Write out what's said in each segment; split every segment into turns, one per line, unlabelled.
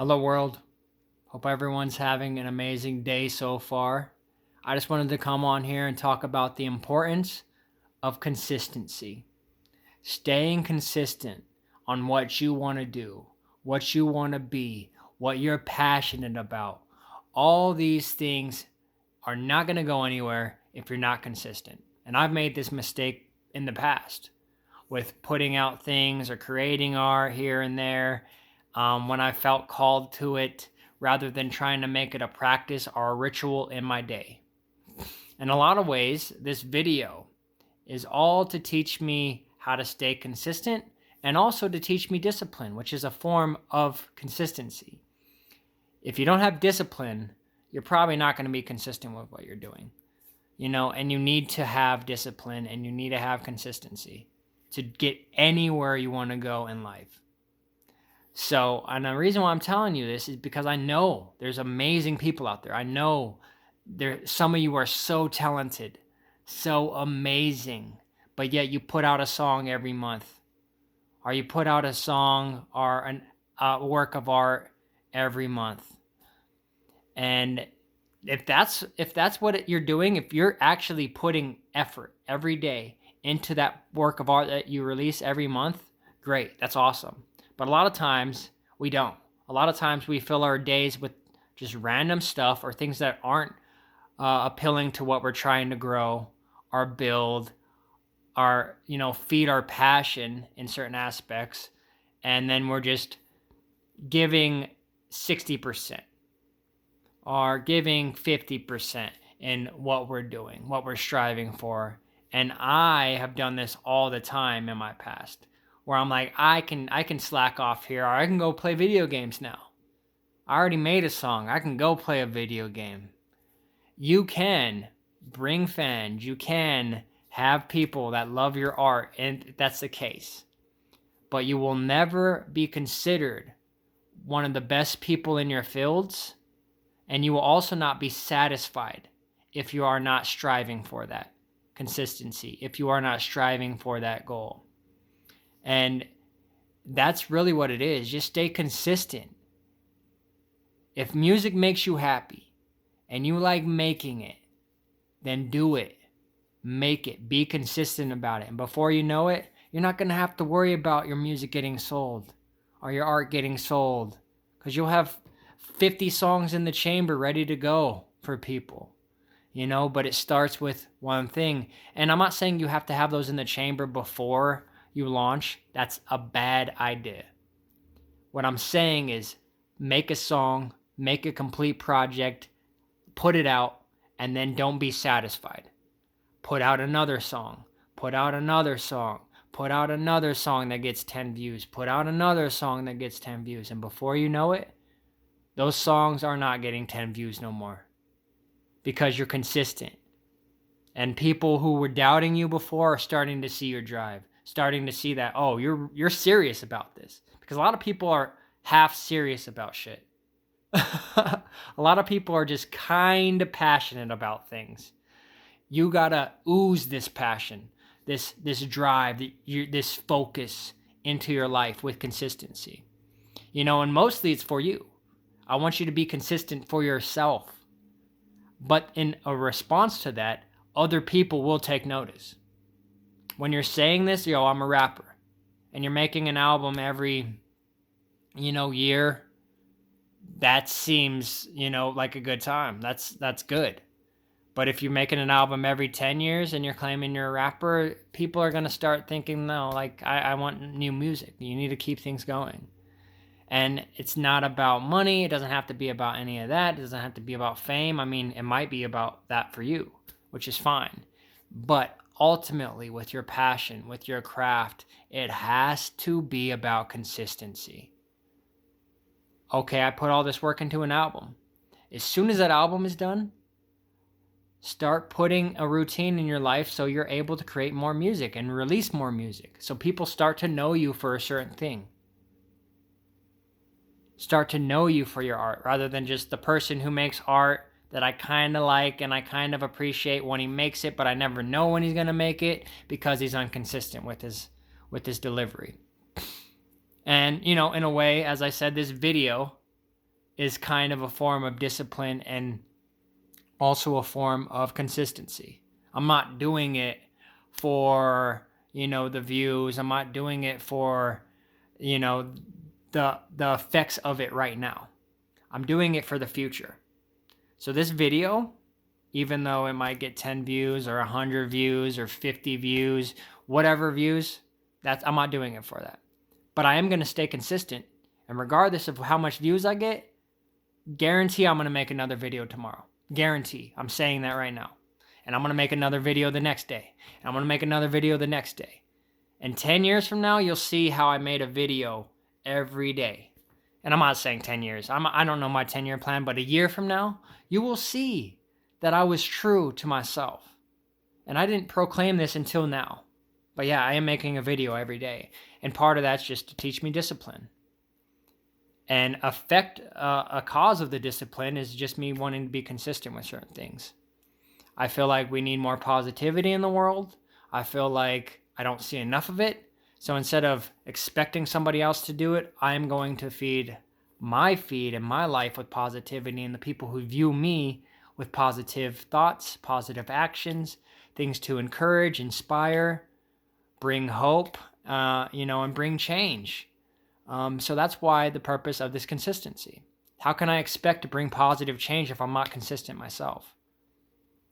Hello, world. Hope everyone's having an amazing day so far. I just wanted to come on here and talk about the importance of consistency. Staying consistent on what you want to do, what you want to be, what you're passionate about. All these things are not going to go anywhere if you're not consistent. And I've made this mistake in the past with putting out things or creating art here and there when I felt called to it rather than trying to make it a practice or a ritual in my day. In a lot of ways, this video is all to teach me how to stay consistent and also to teach me discipline, which is a form of consistency. If you don't have discipline, you're probably not going to be consistent with what you're doing. And you need to have discipline and you need to have consistency to get anywhere you want to go in life. So, and the reason why I'm telling you this is because I know there's amazing people out there. I know some of you are so talented, so amazing, but yet you put out a song every month, or you put out a song or a work of art every month. And if that's what you're doing, if you're actually putting effort every day into that work of art that you release every month, great, that's awesome. But a lot of times we don't. A lot of times we fill our days with just random stuff or things that aren't appealing to what we're trying to grow or build or, feed our passion in certain aspects. And then we're just giving 60% or giving 50% in what we're doing, what we're striving for. And I have done this all the time in my past, where I'm like, I can slack off here, or I can go play video games now. I already made a song. I can go play a video game. You can bring fans. You can have people that love your art, and that's the case. But you will never be considered one of the best people in your fields, and you will also not be satisfied if you are not striving for that consistency, if you are not striving for that goal. And that's really what it is. Just stay consistent. If music makes you happy and you like making it, then do it. Make it. Be consistent about it. And before you know it, you're not going to have to worry about your music getting sold or your art getting sold, because you'll have 50 songs in the chamber ready to go for people. But it starts with one thing. And I'm not saying you have to have those in the chamber before you launch. That's a bad idea. What I'm saying is make a song, make a complete project, put it out, and then don't be satisfied. Put out another song, put out another song, put out another song that gets 10 views, put out another song that gets 10 views. And before you know it, those songs are not getting 10 views no more, because you're consistent. And people who were doubting you before are starting to see your drive, starting to see that, oh, you're serious about this. Because a lot of people are half serious about shit. A lot of people are just kind of passionate about things. You gotta ooze this passion, this drive, this focus into your life with consistency. And mostly it's for you. I want you to be consistent for yourself. But in a response to that, other people will take notice. When you're saying this, I'm a rapper, and you're making an album every, year, that seems, like a good time. That's good. But if you're making an album every 10 years and you're claiming you're a rapper, people are going to start thinking, no, I want new music. You need to keep things going. And it's not about money. It doesn't have to be about any of that. It doesn't have to be about fame. I mean, it might be about that for you, which is fine. But ultimately, with your passion, with your craft, it has to be about consistency. Okay, I put all this work into an album. As soon as that album is done, start putting a routine in your life so you're able to create more music and release more music. So people start to know you for a certain thing. Start to know you for your art rather than just the person who makes art that I kind of like and I kind of appreciate when he makes it, but I never know when he's going to make it because he's inconsistent with his delivery. And, in a way, as I said, this video is kind of a form of discipline and also a form of consistency. I'm not doing it for, the views. I'm not doing it for, the effects of it right now. I'm doing it for the future. So this video, even though it might get 10 views or 100 views or 50 views, whatever views, I'm not doing it for that. But I am going to stay consistent, and regardless of how much views I get, guarantee I'm going to make another video tomorrow. Guarantee. I'm saying that right now. And I'm going to make another video the next day. And I'm going to make another video the next day. And 10 years from now, you'll see how I made a video every day. And I'm not saying 10 years. I don't know my 10-year plan, but a year from now, you will see that I was true to myself. And I didn't proclaim this until now. But yeah, I am making a video every day. And part of that's just to teach me discipline. And a cause of the discipline is just me wanting to be consistent with certain things. I feel like we need more positivity in the world. I feel like I don't see enough of it. So instead of expecting somebody else to do it, I'm going to feed and my life with positivity, and the people who view me with positive thoughts, positive actions, things to encourage, inspire, bring hope, and bring change. So that's why the purpose of this consistency. How can I expect to bring positive change if I'm not consistent myself?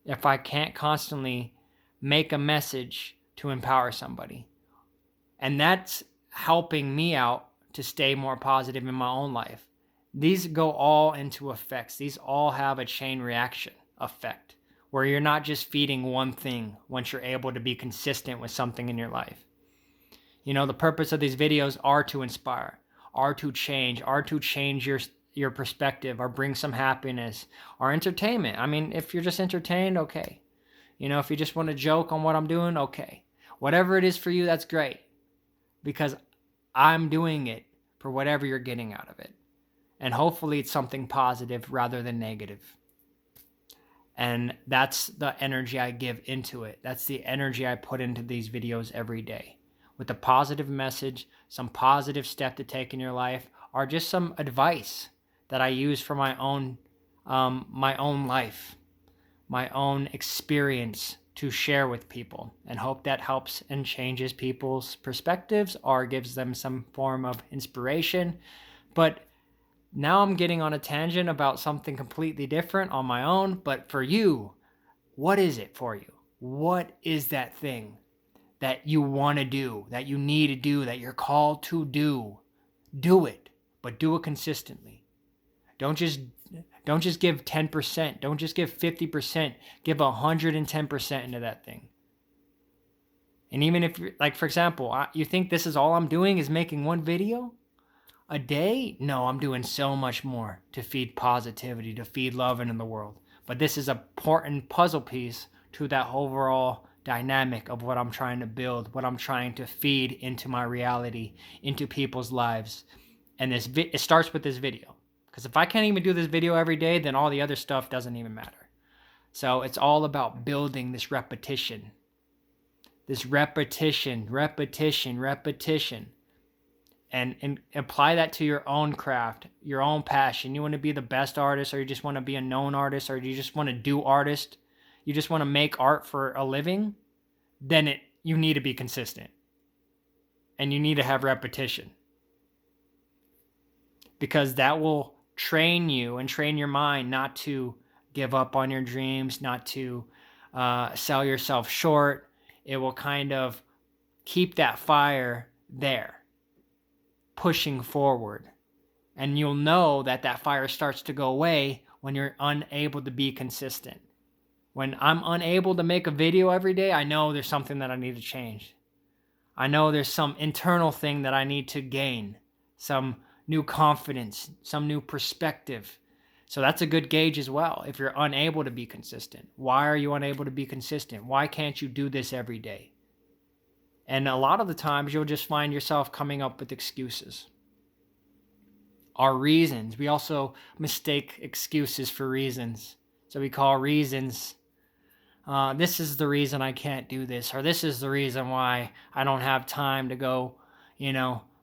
If I can't constantly make a message to empower somebody. And that's helping me out to stay more positive in my own life. These go all into effects. These all have a chain reaction effect where you're not just feeding one thing once you're able to be consistent with something in your life. The purpose of these videos are to inspire, are to change your perspective, or bring some happiness, or entertainment. I mean, if you're just entertained, okay. If you just want to joke on what I'm doing, okay. Whatever it is for you, that's great. Because I'm doing it for whatever you're getting out of it. And hopefully it's something positive rather than negative. And that's the energy I give into it. That's the energy I put into these videos every day. With a positive message, some positive step to take in your life, or just some advice that I use for my own life, my own experience to share with people, and hope that helps and changes people's perspectives or gives them some form of inspiration. But now I'm getting on a tangent about something completely different on my own. But for you, what is it for you? What is that thing that you want to do, that you need to do, that you're called to do? Do it, but do it consistently. Don't just give 10%. Don't just give 50%. Give 110% into that thing. And even if you're, like, for example, you think this is all I'm doing is making one video a day? No, I'm doing so much more to feed positivity, to feed love into the world. But this is an important puzzle piece to that overall dynamic of what I'm trying to build, what I'm trying to feed into my reality, into people's lives. And it starts with this video. Because if I can't even do this video every day, then all the other stuff doesn't even matter. So it's all about building this repetition. This repetition. And apply that to your own craft, your own passion. You want to be the best artist, or you just want to be a known artist, or you just want to do artist, you just want to make art for a living, then you need to be consistent. And you need to have repetition. Because that will train you and train your mind not to give up on your dreams, not to sell yourself short. It will kind of keep that fire there, pushing forward. And you'll know that fire starts to go away when you're unable to be consistent. When I'm unable to make a video every day, I know there's something that I need to change. I know there's some internal thing that I need to gain, some new confidence, some new perspective. So that's a good gauge as well if you're unable to be consistent. Why are you unable to be consistent? Why can't you do this every day? And a lot of the times you'll just find yourself coming up with excuses. Our reasons. We also mistake excuses for reasons. So we call reasons, this is the reason I can't do this, or this is the reason why I don't have time to go,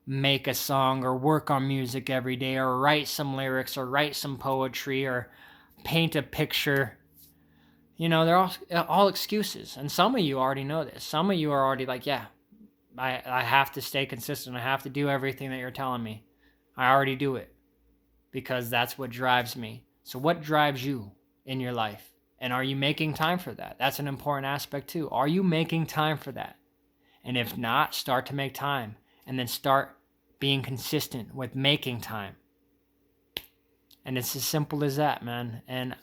make a song or work on music every day or write some lyrics or write some poetry or paint a picture. You know, they're all excuses. And some of you already know this. Some of you are already like, yeah, I have to stay consistent. I have to do everything that you're telling me. I already do it because that's what drives me. So what drives you in your life? And are you making time for that? That's an important aspect too. Are you making time for that? And if not, start to make time and then start being consistent with making time. And it's as simple as that, man. And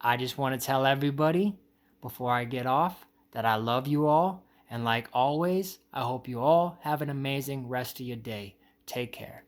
I just want to tell everybody before I get off that I love you all. And like always, I hope you all have an amazing rest of your day. Take care.